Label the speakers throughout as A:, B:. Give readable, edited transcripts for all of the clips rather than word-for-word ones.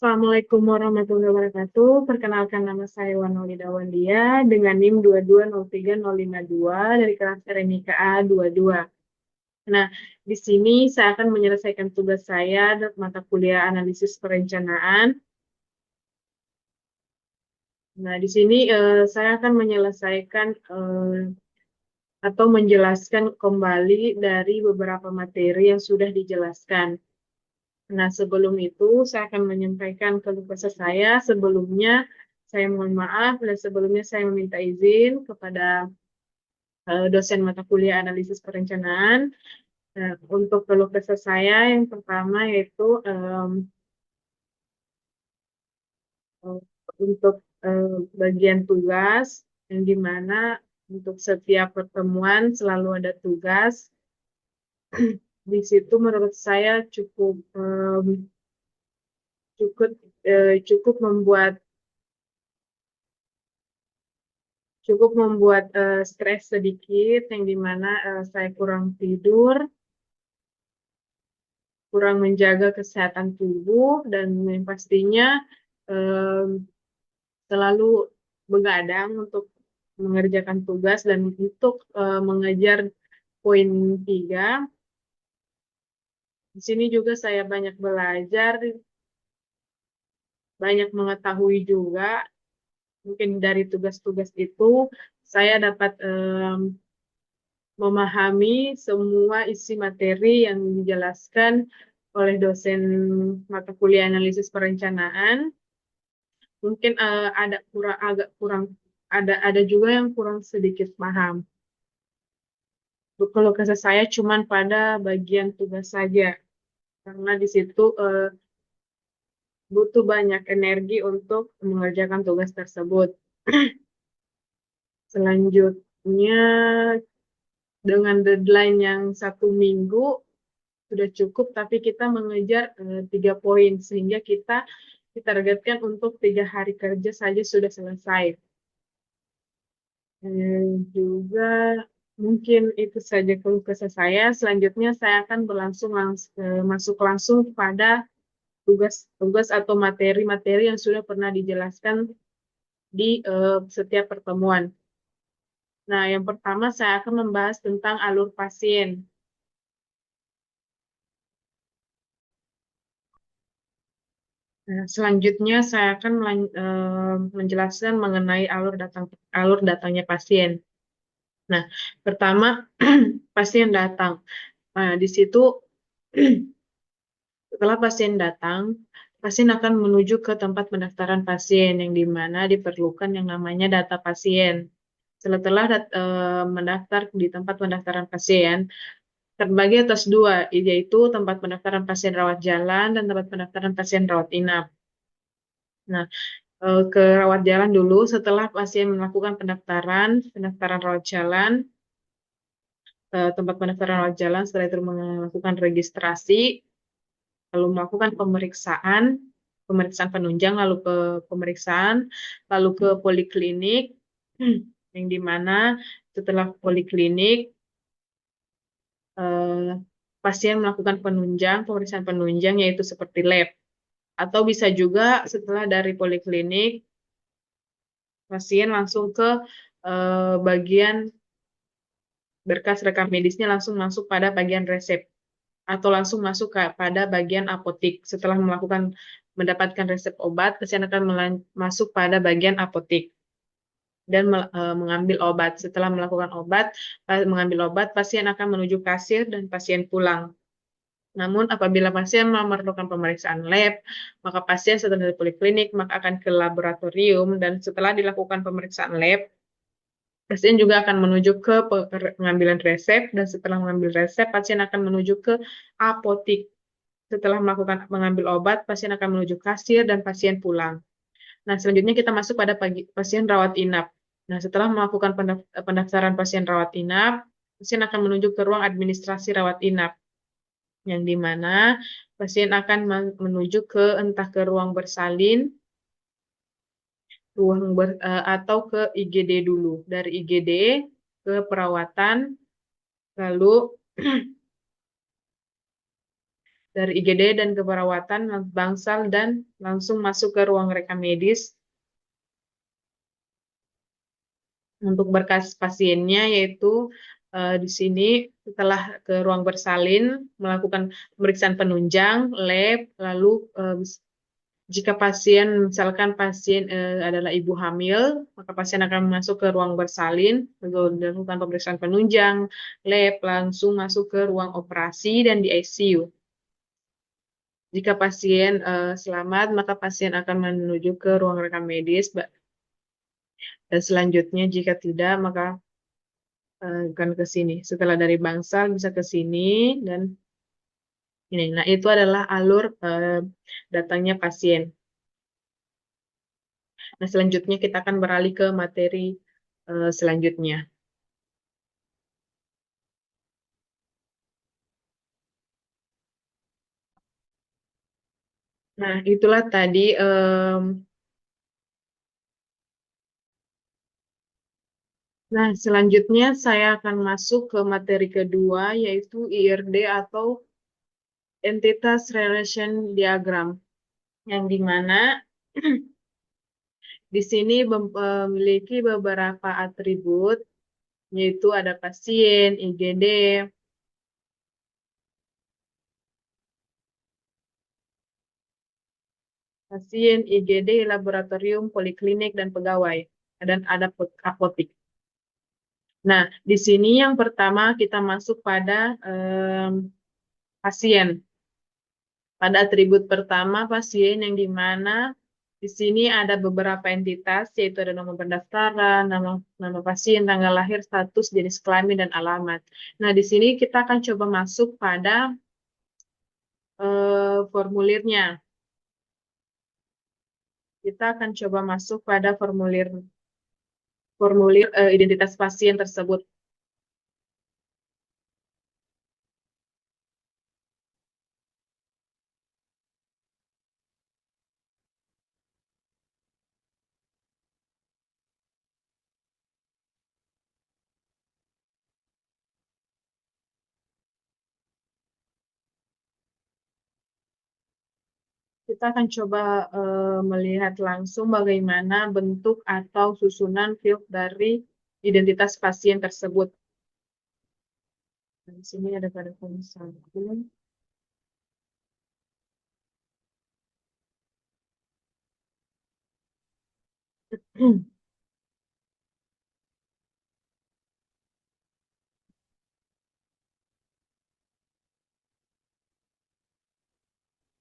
A: Assalamualaikum warahmatullahi wabarakatuh. Perkenalkan nama saya Wanolida Wandia dengan NIM 2203052 dari kelas RMIK A22. Nah, di sini saya akan menyelesaikan tugas saya dari mata kuliah analisis perencanaan. Nah, di sini saya akan menyelesaikan atau menjelaskan kembali dari beberapa materi yang sudah dijelaskan. Nah, sebelum itu saya akan menyampaikan keluh kesah saya. Sebelumnya, saya mohon maaf dan sebelumnya saya meminta izin kepada dosen mata kuliah analisis perencanaan. Untuk keluh kesah saya yang pertama yaitu eh, untuk bagian tugas yang dimana untuk setiap pertemuan selalu ada tugas. Di situ menurut saya cukup cukup membuat stres sedikit yang dimana saya kurang tidur, kurang menjaga kesehatan tubuh, dan yang pastinya em, selalu begadang untuk mengerjakan tugas dan untuk mengejar poin 3. Di sini juga saya banyak belajar, banyak mengetahui juga. Mungkin dari tugas-tugas itu saya dapat memahami semua isi materi yang dijelaskan oleh dosen mata kuliah analisis perencanaan. Mungkin agak kurang ada juga yang kurang sedikit paham. Kalau kesah saya cuman pada bagian tugas saja, karena di situ butuh banyak energi untuk mengerjakan tugas tersebut. Selanjutnya, dengan deadline yang 1 minggu, sudah cukup, tapi kita mengejar 3 poin, sehingga kita ditargetkan untuk 3 hari kerja saja sudah selesai. Juga mungkin itu saja keluh kesah saya. Selanjutnya saya akan masuk langsung pada tugas-tugas atau materi-materi yang sudah pernah dijelaskan di setiap pertemuan. Nah, yang pertama saya akan membahas tentang alur pasien. Nah, selanjutnya saya akan menjelaskan mengenai alur datangnya pasien. Nah, pertama pasien datang. Nah, di situ setelah pasien datang, pasien akan menuju ke tempat pendaftaran pasien yang di mana diperlukan yang namanya data pasien. Setelah mendaftar di tempat pendaftaran pasien, terbagi atas dua, yaitu tempat pendaftaran pasien rawat jalan dan tempat pendaftaran pasien rawat inap. Nah, ke rawat jalan dulu. Setelah pasien melakukan pendaftaran rawat jalan, tempat pendaftaran rawat jalan, setelah itu melakukan registrasi, lalu melakukan pemeriksaan penunjang, lalu ke pemeriksaan, lalu ke poliklinik, yang dimana setelah poliklinik, pasien melakukan pemeriksaan penunjang, yaitu seperti lab. Atau bisa juga setelah dari poliklinik, pasien langsung ke bagian berkas rekam medisnya, langsung masuk pada bagian resep. Atau langsung masuk pada bagian apotik. Setelah mendapatkan resep obat, pasien akan masuk pada bagian apotik dan mengambil obat. Setelah mengambil obat, pasien akan menuju kasir dan pasien pulang. Namun apabila pasien memerlukan pemeriksaan lab, maka pasien setelah dari poliklinik maka akan ke laboratorium, dan setelah dilakukan pemeriksaan lab, pasien juga akan menuju ke pengambilan resep, dan setelah mengambil resep, pasien akan menuju ke apotik. Setelah mengambil obat, pasien akan menuju kasir dan pasien pulang. Nah, selanjutnya kita masuk pada pasien rawat inap. Nah, setelah melakukan pendaftaran pasien rawat inap, pasien akan menuju ke ruang administrasi rawat inap, yang di mana pasien akan menuju entah ke ruang bersalin, atau ke IGD dulu. Dari IGD ke perawatan, lalu dari IGD dan keperawatan bangsal dan langsung masuk ke ruang rekam medis untuk berkas pasiennya, yaitu di sini setelah ke ruang bersalin melakukan pemeriksaan penunjang, lab, lalu jika pasien, misalkan pasien adalah ibu hamil, maka pasien akan masuk ke ruang bersalin, lalu dilakukan pemeriksaan penunjang, lab, langsung masuk ke ruang operasi dan di ICU. Jika pasien selamat, maka pasien akan menuju ke ruang rekam medis. Dan selanjutnya, jika tidak, maka akan ke sini. Setelah dari bangsal bisa ke sini dan ini. Nah, itu adalah alur datangnya pasien. Nah, selanjutnya kita akan beralih ke materi selanjutnya. Nah, itulah tadi. Nah, selanjutnya saya akan masuk ke materi kedua, yaitu IRD atau Entitas Relation Diagram, yang dimana di sini memiliki beberapa atribut, yaitu ada pasien, IGD, IGD, laboratorium, poliklinik, dan pegawai. Dan ada apotik. Nah, di sini yang pertama kita masuk pada pasien. Pada atribut pertama pasien yang dimana di sini ada beberapa entitas, yaitu ada nomor pendaftaran, nama pasien, tanggal lahir, status, jenis kelamin, dan alamat. Nah, di sini kita akan coba masuk pada formulirnya. Kita akan coba masuk pada formulir identitas pasien tersebut. Kita akan coba melihat langsung bagaimana bentuk atau susunan field dari identitas pasien tersebut. Nah, di sini ada pada form 1.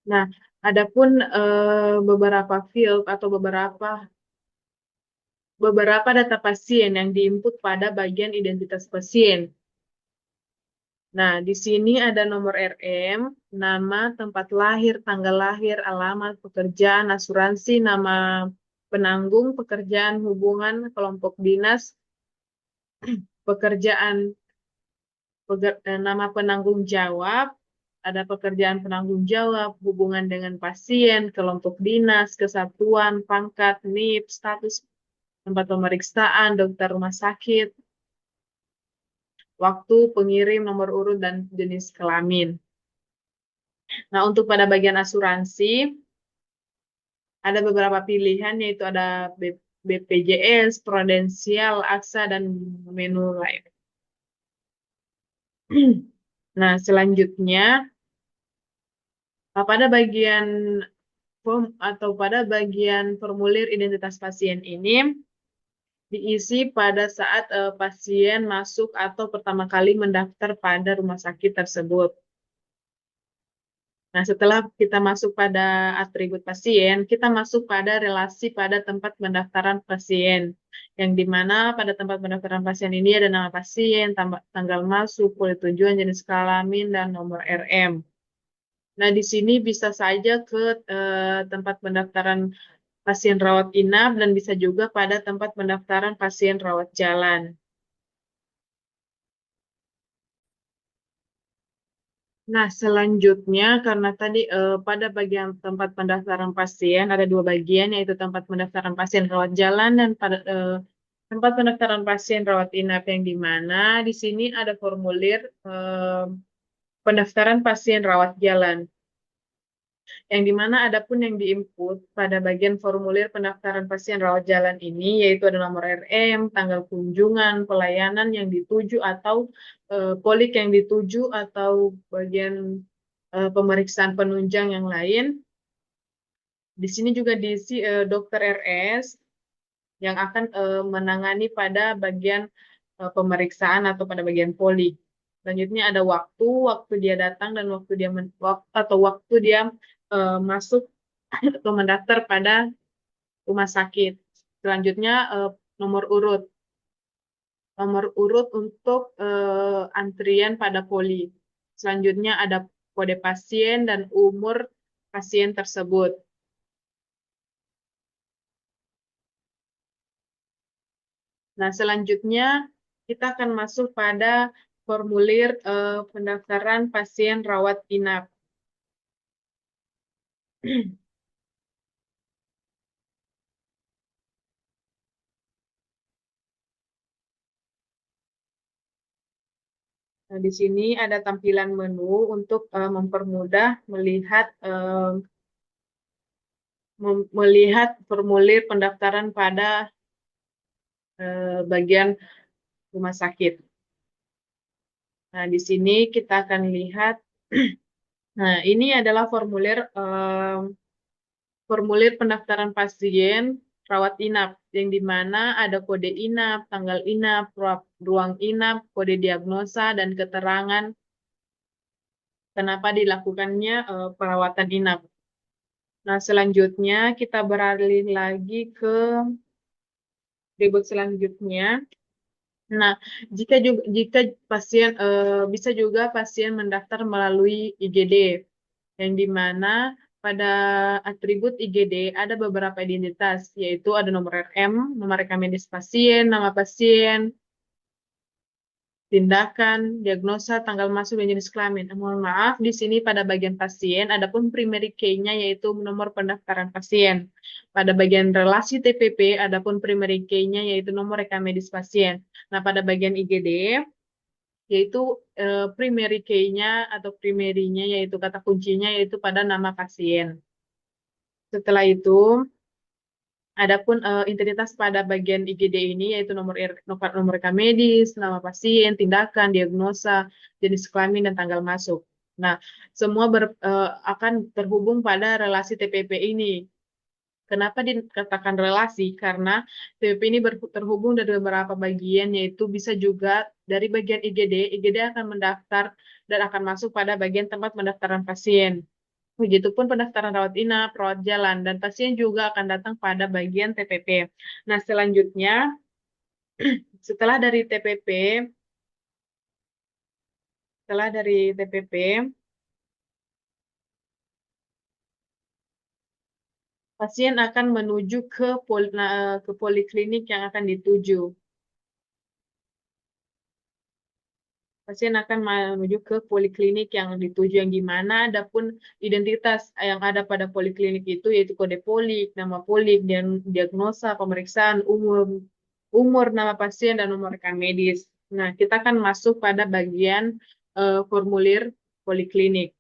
A: Nah, adapun beberapa field atau beberapa data pasien yang diinput pada bagian identitas pasien. Nah, di sini ada nomor RM, nama, tempat lahir, tanggal lahir, alamat, pekerjaan, asuransi, nama penanggung, pekerjaan, hubungan, kelompok dinas, pekerjaan, nama penanggung jawab, ada pekerjaan penanggung jawab, hubungan dengan pasien, kelompok dinas, kesatuan, pangkat, NIP, status tempat pemeriksaan, dokter rumah sakit, waktu pengirim, nomor urut, dan jenis kelamin. Nah, untuk pada bagian asuransi, ada beberapa pilihan, yaitu ada BPJS, Prudensial, AXA, dan menu lain. Nah, selanjutnya, pada bagian form atau pada bagian formulir identitas pasien ini diisi pada saat pasien masuk atau pertama kali mendaftar pada rumah sakit tersebut. Nah, setelah kita masuk pada atribut pasien, kita masuk pada relasi pada tempat pendaftaran pasien. Yang dimana pada tempat pendaftaran pasien ini ada nama pasien, tanggal masuk, kode tujuan, jenis kelamin, dan nomor RM. Nah, di sini bisa saja ke tempat pendaftaran pasien rawat inap dan bisa juga pada tempat pendaftaran pasien rawat jalan. Nah, selanjutnya karena tadi pada bagian tempat pendaftaran pasien ada dua bagian, yaitu tempat pendaftaran pasien rawat jalan dan pada tempat pendaftaran pasien rawat inap, yang di mana di sini ada formulir pendaftaran pasien rawat jalan. yang dimana ada pun yang diinput pada bagian formulir pendaftaran pasien rawat jalan ini, yaitu ada nomor RM, tanggal kunjungan, pelayanan yang dituju atau polik yang dituju atau bagian pemeriksaan penunjang yang lain. Di sini juga diisi dokter RS yang akan menangani pada bagian pemeriksaan atau pada bagian poli. Selanjutnya ada waktu dia datang dan waktu dia masuk atau mendaftar pada rumah sakit. Selanjutnya nomor urut untuk antrian pada poli. Selanjutnya ada kode pasien dan umur pasien tersebut. Nah, selanjutnya kita akan masuk pada formulir pendaftaran pasien rawat inap. Nah, di sini ada tampilan menu untuk mempermudah melihat formulir pendaftaran pada bagian rumah sakit. Nah, di sini kita akan lihat. Nah, ini adalah formulir pendaftaran pasien rawat inap, yang di mana ada kode inap, tanggal inap, ruang inap, kode diagnosa, dan keterangan kenapa dilakukannya perawatan inap. Nah, selanjutnya kita beralih lagi ke ribut selanjutnya. Nah, jika pasien bisa juga pasien mendaftar melalui IGD, yang di mana pada atribut IGD ada beberapa identitas, yaitu ada nomor RM, nomor rekam medis pasien, nama pasien, tindakan, diagnosa, tanggal masuk, dan jenis kelamin. Mohon maaf, di sini pada bagian pasien, adapun primary key-nya yaitu nomor pendaftaran pasien. Pada bagian relasi TPP, adapun primary key-nya yaitu nomor rekam medis pasien. Nah, pada bagian IGD, yaitu primary key-nya atau primary-nya yaitu kata kuncinya yaitu pada nama pasien. Setelah itu, adapun identitas pada bagian IGD ini yaitu nomor rekam medis, nama pasien, tindakan, diagnosa, jenis kelamin, dan tanggal masuk. Nah, semua akan terhubung pada relasi TPP ini. Kenapa dikatakan relasi? Karena TPP ini terhubung dari beberapa bagian, yaitu bisa juga dari bagian IGD. IGD akan mendaftar dan akan masuk pada bagian tempat pendaftaran pasien. Begitupun pendaftaran rawat inap, rawat jalan, dan pasien juga akan datang pada bagian TPP. Nah, selanjutnya, setelah dari TPP, pasien akan menuju ke poliklinik yang akan dituju. Pasien akan menuju ke poliklinik yang dituju, yang gimana adapun identitas yang ada pada poliklinik itu yaitu kode polik, nama polik, dan diagnosa, pemeriksaan, umur nama pasien, dan nomor rekam medis. Nah, kita akan masuk pada bagian formulir poliklinik.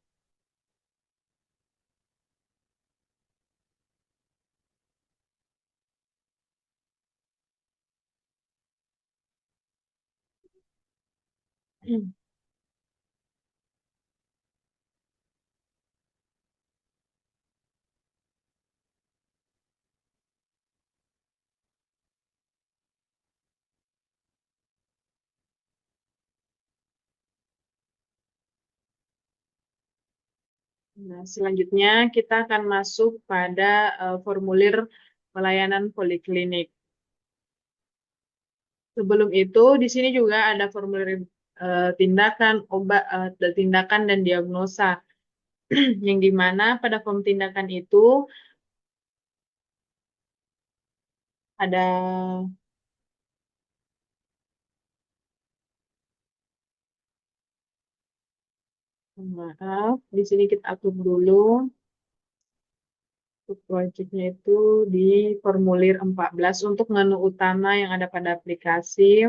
A: Nah, selanjutnya kita akan masuk pada formulir pelayanan poliklinik. Sebelum itu, di sini juga ada formulir tindakan, obat, tindakan dan diagnosa, yang dimana pada form tindakan itu ada, maaf, di sini kita atur dulu. Untuk projectnya itu di formulir 14 untuk menu utama yang ada pada aplikasi.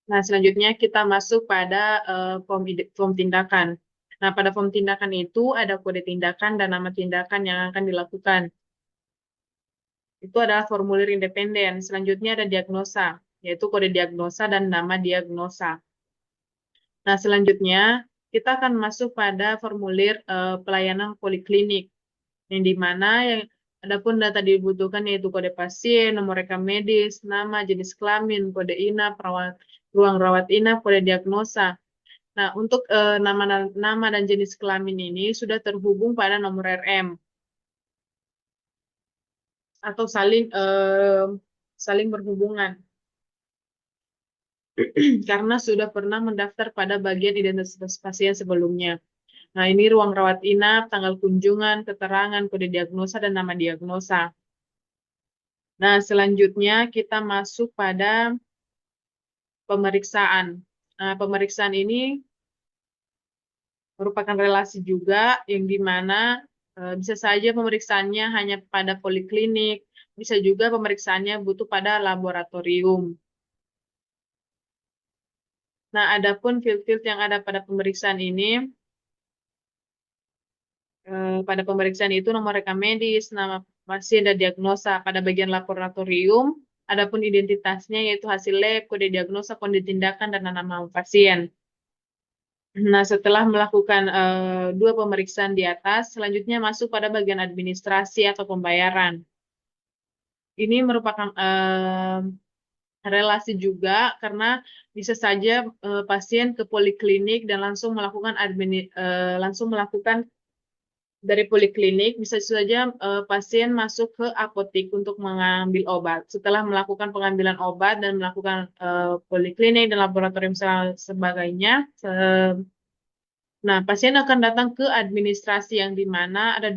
A: Nah, selanjutnya kita masuk pada form tindakan. Nah, pada form tindakan itu ada kode tindakan dan nama tindakan yang akan dilakukan. Itu adalah formulir independen. Selanjutnya ada diagnosa, yaitu kode diagnosa dan nama diagnosa. Nah, selanjutnya kita akan masuk pada formulir pelayanan poliklinik, yang dimana yang adapun data dibutuhkan yaitu kode pasien, nomor rekam medis, nama, jenis kelamin, kode inap, ruang rawat inap, kode diagnosa. Nah, untuk nama dan jenis kelamin ini sudah terhubung pada nomor RM atau saling berhubungan karena sudah pernah mendaftar pada bagian identitas pasien sebelumnya. Nah, ini ruang rawat inap, tanggal kunjungan, keterangan, kode diagnosa, dan nama diagnosa. Nah, selanjutnya kita masuk pada pemeriksaan. Nah, pemeriksaan ini merupakan relasi juga yang dimana bisa saja pemeriksaannya hanya pada poliklinik, bisa juga pemeriksaannya butuh pada laboratorium. Nah, adapun field-field yang ada pada pemeriksaan ini, pada pemeriksaan itu nomor rekam medis, nama pasien, dan diagnosa. Pada bagian laboratorium, adapun identitasnya yaitu hasil lab, kode diagnosa, kode tindakan, dan nama pasien. Nah, setelah melakukan dua pemeriksaan di atas, selanjutnya masuk pada bagian administrasi atau pembayaran. Ini merupakan relasi juga karena bisa saja pasien ke poliklinik dan langsung melakukan dari poliklinik, bisa saja pasien masuk ke apotik untuk mengambil obat. Setelah melakukan pengambilan obat dan melakukan poliklinik dan laboratorium sebagainya, nah, pasien akan datang ke administrasi yang di mana ada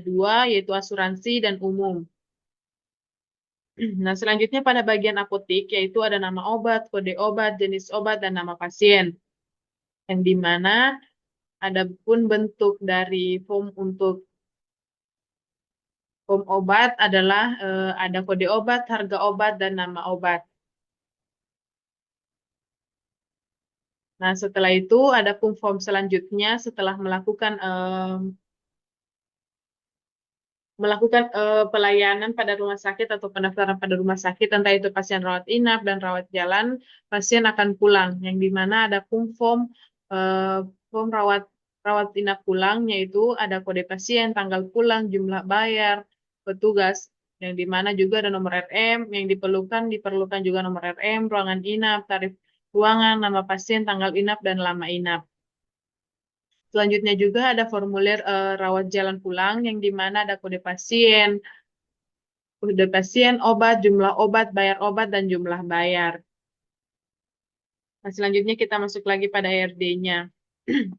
A: dua yaitu asuransi dan umum. Nah, selanjutnya pada bagian apotik yaitu ada nama obat, kode obat, jenis obat, dan nama pasien. Yang di mana ada pun bentuk dari form obat adalah ada kode obat, harga obat, dan nama obat. Nah, setelah itu ada pun form selanjutnya setelah melakukan pelayanan pada rumah sakit atau pendaftaran pada rumah sakit, entah itu pasien rawat inap dan rawat jalan, pasien akan pulang. Yang di mana ada pun eh, form rawat inap pulang, yaitu ada kode pasien, tanggal pulang, jumlah bayar, petugas. Yang di mana juga ada nomor RM yang diperlukan juga nomor RM, ruangan inap, tarif ruangan, nama pasien, tanggal inap, dan lama inap. Selanjutnya juga ada formulir rawat jalan pulang yang di mana ada kode pasien, obat, bayar obat, dan jumlah bayar. Nah, selanjutnya kita masuk lagi pada ERD-nya.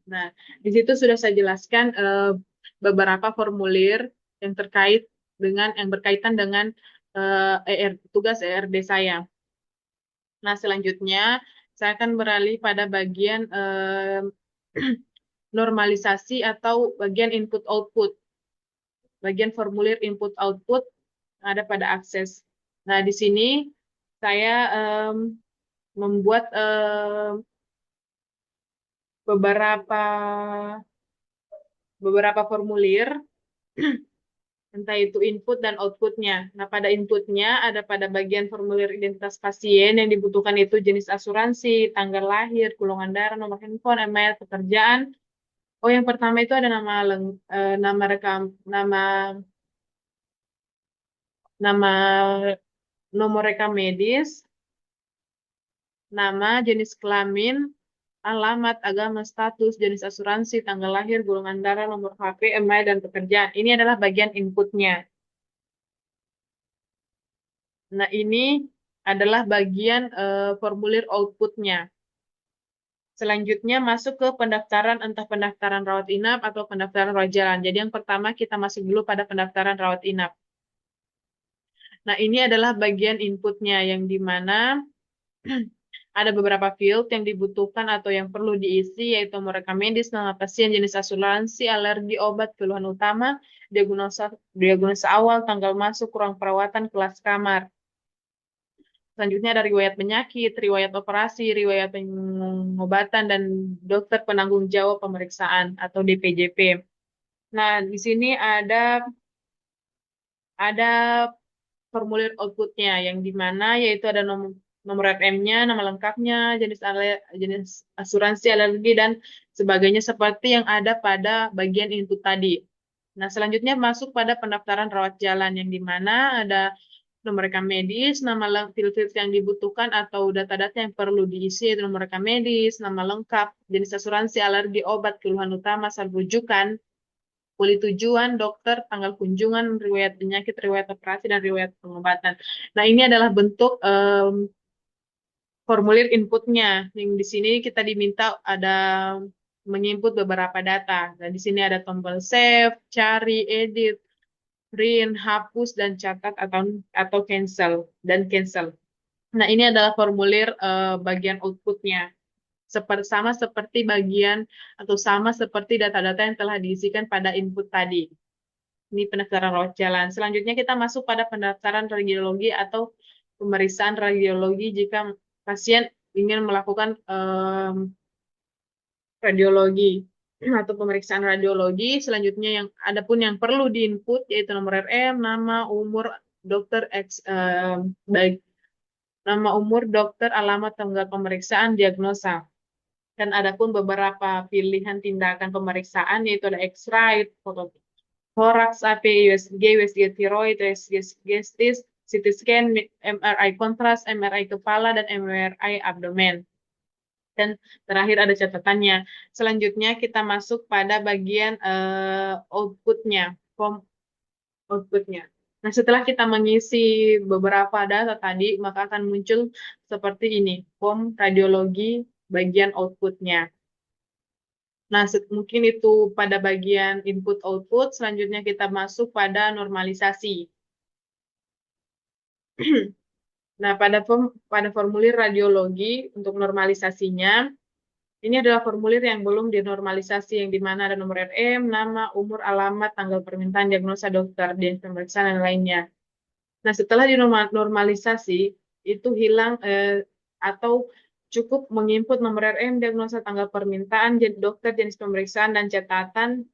A: Nah, di situ sudah saya jelaskan beberapa formulir yang berkaitan dengan tugas ERD saya. Nah, selanjutnya saya akan beralih pada bagian normalisasi atau bagian input-output. Bagian formulir input-output ada pada akses. Nah, di sini saya membuat beberapa formulir, entah itu input dan outputnya. Nah, pada inputnya ada pada bagian formulir identitas pasien yang dibutuhkan itu jenis asuransi, tanggal lahir, golongan darah, nomor handphone, email, pekerjaan. Oh, yang pertama itu ada nama rekam, nama nomor rekam medis, nama, jenis kelamin, alamat, agama, status, jenis asuransi, tanggal lahir, golongan darah, nomor HP, email, dan pekerjaan. Ini adalah bagian inputnya. Nah, ini adalah bagian formulir outputnya. Selanjutnya masuk ke pendaftaran, entah pendaftaran rawat inap atau pendaftaran rawat jalan. Jadi yang pertama kita masuk dulu pada pendaftaran rawat inap. Nah, ini adalah bagian inputnya yang dimana ada beberapa field yang dibutuhkan atau yang perlu diisi, yaitu nomor rekam medis, nama pasien, jenis asuransi, alergi, obat, keluhan utama, diagnosa awal, tanggal masuk, ruang perawatan, kelas kamar. Selanjutnya ada riwayat penyakit, riwayat operasi, riwayat pengobatan, dan dokter penanggung jawab pemeriksaan atau DPJP. Nah, di sini ada formulir outputnya yang dimana yaitu ada nomor FM-nya, nama lengkapnya, jenis asuransi alergi dan sebagainya seperti yang ada pada bagian input tadi. Nah, selanjutnya masuk pada pendaftaran rawat jalan yang dimana ada nomor rekam medis, nama field yang dibutuhkan atau data-data yang perlu diisi yaitu nomor rekam medis, nama lengkap, jenis asuransi alergi, obat, keluhan utama, asal rujukan, kuli tujuan, dokter, tanggal kunjungan, riwayat penyakit, riwayat operasi, dan riwayat pengobatan. Nah, ini adalah bentuk formulir inputnya. Yang di sini kita diminta ada menginput beberapa data. Dan di sini ada tombol save, cari, edit, print, hapus, dan catat atau cancel dan cancel. Nah, ini adalah formulir bagian outputnya. Sama seperti bagian atau sama seperti data-data yang telah diisikan pada input tadi. Ini pendaftaran rawat jalan. Selanjutnya kita masuk pada pendaftaran radiologi atau pemeriksaan radiologi jika pasien ingin melakukan radiologi atau pemeriksaan radiologi. Selanjutnya adapun yang perlu diinput yaitu nomor RM, nama, umur, dokter, baik nama, umur, dokter, alamat, tanggal pemeriksaan, diagnosa. Dan adapun beberapa pilihan tindakan pemeriksaan yaitu ada X-ray, foto thorax, AP, USG, USG tiroid, USG gestis, CT scan, MRI kontras, MRI kepala, dan MRI abdomen. Dan terakhir ada catatannya. Selanjutnya kita masuk pada bagian outputnya, form outputnya. Nah, setelah kita mengisi beberapa data tadi, maka akan muncul seperti ini, form radiologi bagian outputnya. Nah, mungkin itu pada bagian input-output. Selanjutnya kita masuk pada normalisasi. Nah, pada formulir radiologi untuk normalisasinya, ini adalah formulir yang belum dinormalisasi, yang dimana ada nomor RM, nama, umur, alamat, tanggal permintaan, diagnosa dokter, dan pemeriksaan dan lainnya. Nah, setelah dinormalisasi, itu hilang atau cukup menginput nomor RM, diagnosa, tanggal permintaan, dokter, jenis pemeriksaan, dan catatan.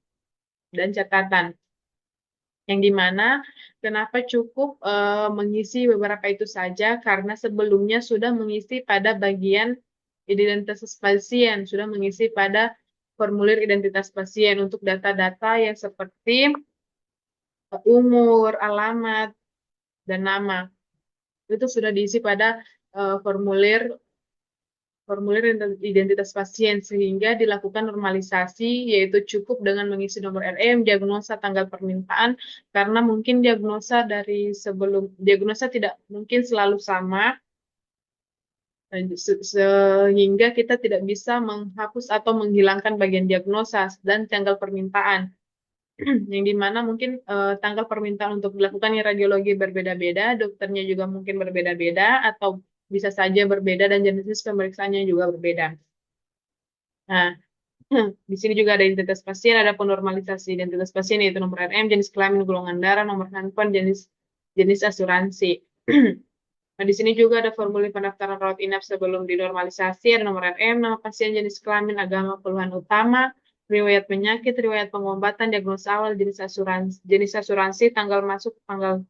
A: Yang dimana kenapa cukup mengisi beberapa itu saja, karena sebelumnya sudah mengisi pada bagian identitas pasien, sudah mengisi pada formulir identitas pasien untuk data-data yang seperti umur, alamat, dan nama. Itu sudah diisi pada formulir identitas pasien, sehingga dilakukan normalisasi, yaitu cukup dengan mengisi nomor RM, diagnosa, tanggal permintaan, karena mungkin diagnosa tidak mungkin selalu sama, sehingga kita tidak bisa menghapus atau menghilangkan bagian diagnosa dan tanggal permintaan. Yang dimana mungkin tanggal permintaan untuk dilakukan radiologi berbeda-beda, dokternya juga mungkin berbeda-beda, atau bisa saja berbeda dan jenis pemeriksaannya juga berbeda. Nah, di sini juga ada identitas pasien, ada penormalisasi identitas pasien yaitu nomor RM, jenis kelamin, golongan darah, nomor handphone, jenis asuransi. Nah, di sini juga ada formulir pendaftaran rawat inap sebelum dinormalisasi, ada nomor RM, nama pasien, jenis kelamin, agama, keluhan utama, riwayat penyakit, riwayat pengobatan, diagnosa awal, jenis asuransi, tanggal masuk, tanggal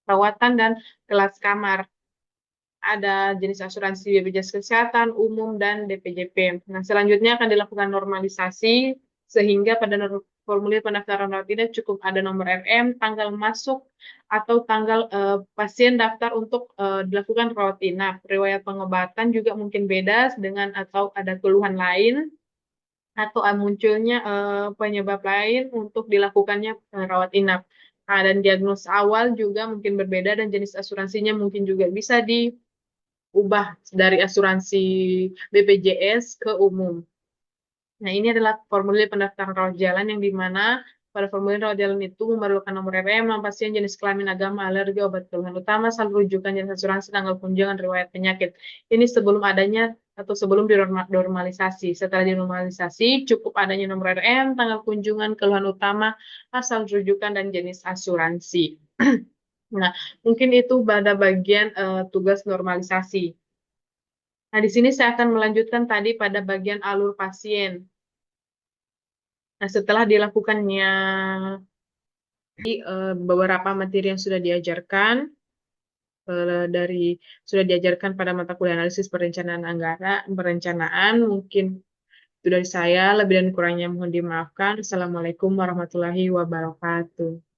A: perawatan, dan kelas kamar. Ada jenis asuransi BPJS Kesehatan, umum, dan DPJP. Nah, selanjutnya akan dilakukan normalisasi, sehingga pada formulir pendaftaran rawat inap cukup ada nomor RM, tanggal masuk, atau tanggal pasien daftar untuk dilakukan rawat inap. Riwayat pengobatan juga mungkin beda dengan atau ada keluhan lain, atau munculnya penyebab lain untuk dilakukannya rawat inap. Nah, dan diagnosa awal juga mungkin berbeda, dan jenis asuransinya mungkin juga bisa diubah dari asuransi BPJS ke umum. Nah, ini adalah formulir pendaftaran rawat jalan yang dimana pada formulir rawat jalan itu memerlukan nomor RM, nama pasien, jenis kelamin, agama, alergi, obat, keluhan utama, saldo rujukan, jenis asuransi, tanggal kunjungan, riwayat penyakit. Ini sebelum adanya atau sebelum dinormalisasi. Setelah dinormalisasi, cukup adanya nomor RM, tanggal kunjungan, keluhan utama, asal rujukan, dan jenis asuransi. Nah, mungkin itu pada bagian tugas normalisasi. Nah, di sini saya akan melanjutkan tadi pada bagian alur pasien. Nah, setelah dilakukannya beberapa materi yang sudah diajarkan, sudah diajarkan pada mata kuliah analisis perencanaan perencanaan, mungkin itu dari saya, lebih dan kurangnya mohon dimaafkan. Assalamualaikum warahmatullahi wabarakatuh.